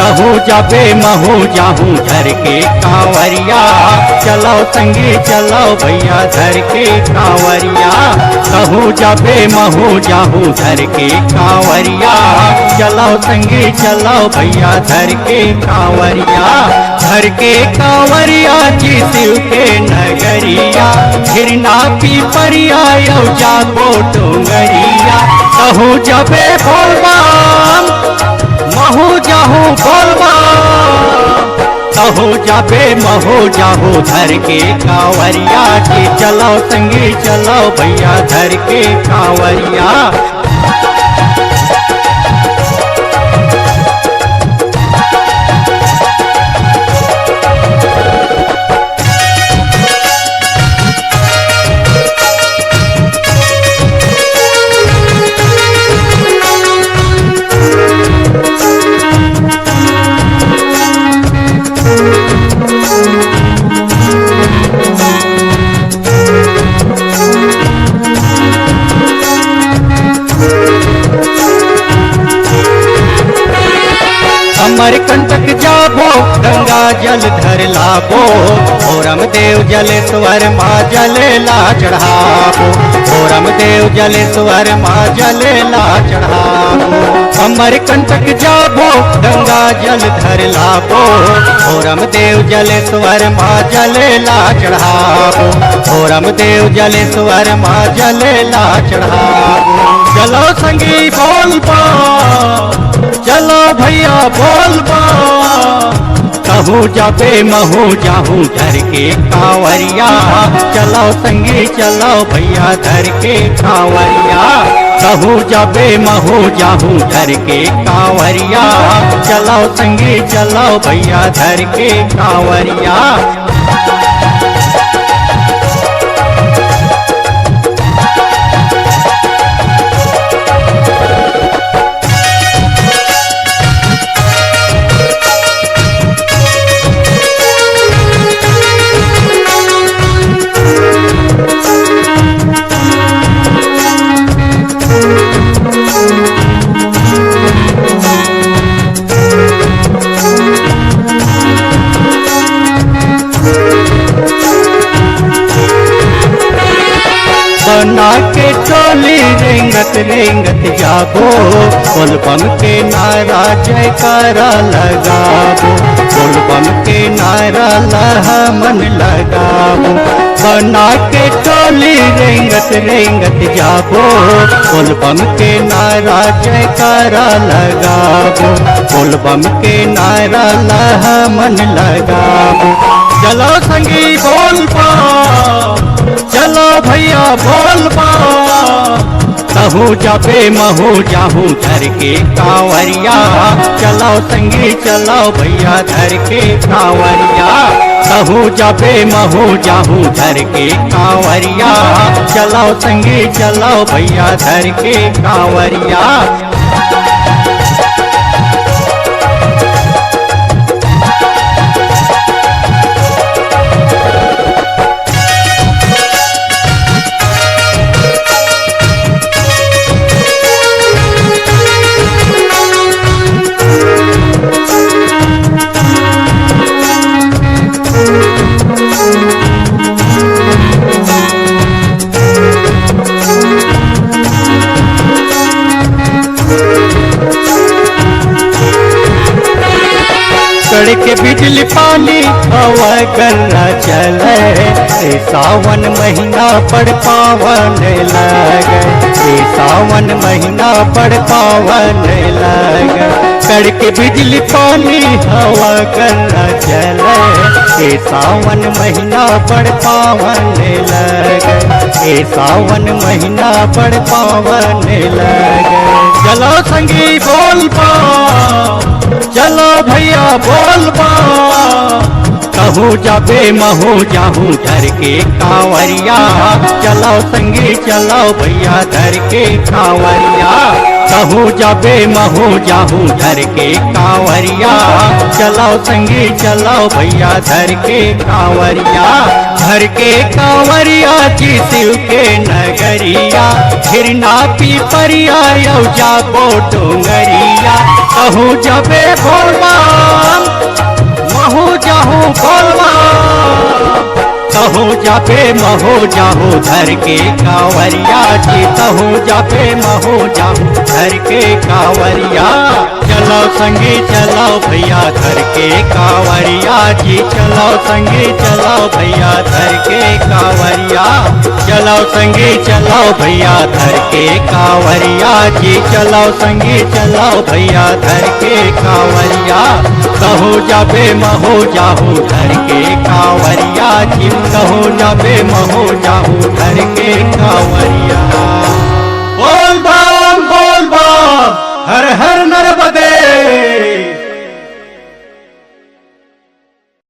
कहूँ जाबे महू जाहूँ धर के कांवरिया, चलो संगी चलो भैया धर के कांवरिया। कहूँ जाबे महू जाहूँ धर के कांवरिया, चलो संगी चलो भैया धर के कांवरिया। धर के कांवरिया जी शिव के नगरिया, घिरना पीपरिया यौ जाबो डोंगरिया। कहूँ जाबे बोलबम महू जाहूँ बोलबम, कहूँ जाबे महू जाहूँ धर के कांवरिया जी, चलो संगी चलो भैया धर के कांवरिया। अमरकंटक जाबो गंगा जल धर लाबो, ओरम देव जलेश्वर माँ जलेला चढ़ाबो, ओरम देव जलेश्वर माँ जलेला चढ़ाबो। अमरकंटक जाबो गंगा जल धर लाबो, ओरम देव जलेश्वर माँ जलेला चढ़ाबो, ओरम देव जलेश्वर माँ जलेला चढ़ाबो। चलो संगी बोलबा, चलो भैया बोलबा। कहूँ जाबे महू जाहूँ धर के कांवरिया, चलो संगी चलो भैया धर के कांवरिया। कहूँ जाबे महू जाहूँ धर के कांवरिया, चलो संगी चलो भैया धर के कांवरिया। बना के टोली रेंगत रेंगत जाबो, बोलबम के नारा जयकारा लगाबो, बोलबम के नारा लहमन लगाबो। बना के टोली रेंगत रेंगत जाबो, बोलबम के नारा जयकारा लगाबो, बोलबम के नारा लहमन लगाबो। चलो संगी बोलबा, चलो भैया बोलबा। कहूँ जाबे महू जाहूँ धर के कांवरिया, चलो संगी चलो भैया धर के कांवरिया। कहूँ जाबे महू जाहूँ धर के कांवरिया, चलो संगी चलो भैया धर के कांवरिया। के बिजली पानी हवा करना चले, सावन महीना पड़ पावन लगे, सावन महीना पड़ पावन लगे। कड़के बिजली पानी हवा करना चले, सावन महीना पड़ पावन लगे, सावन महीना पड़ पावन लगे। चलो संगी बोलबा, चलो भैया बोलबा। कहूँ जाबे महू जाहूँ धर के कांवरिया, चलो संगी चलो भैया धर के कांवरिया। कहूँ जाबे महू जाहूँ धर के कांवरिया, चलाओ संगी चलाओ भैया धर के कांवरिया। धर के कांवरिया जी शिव के नगरिया, घिरना पीपरिया यौ जाबो डोंगरिया। कहूँ जाबे भोलबम महू जाहूँ भोलबम, कहूँ जाबे महू जाहूँ धर के कांवरिया जी, कहूँ जाबे महू जाहूँ धर के कांवरिया। चलो संगी चलाओ भैया धर के कांवरिया जी, चलो संगी चलाओ भैया धर के कांवरिया। चलो संगी चलाओ भैया धर के कांवरिया जी, चलो संगी चलाओ भैया धर के कांवरिया। कहूँ जाबे महू जाहूँ धर के कांवरिया जी, कहूँ जाबे महू जाहूँ धर के कांवरिया। बोल बम हर हर नर्मदे।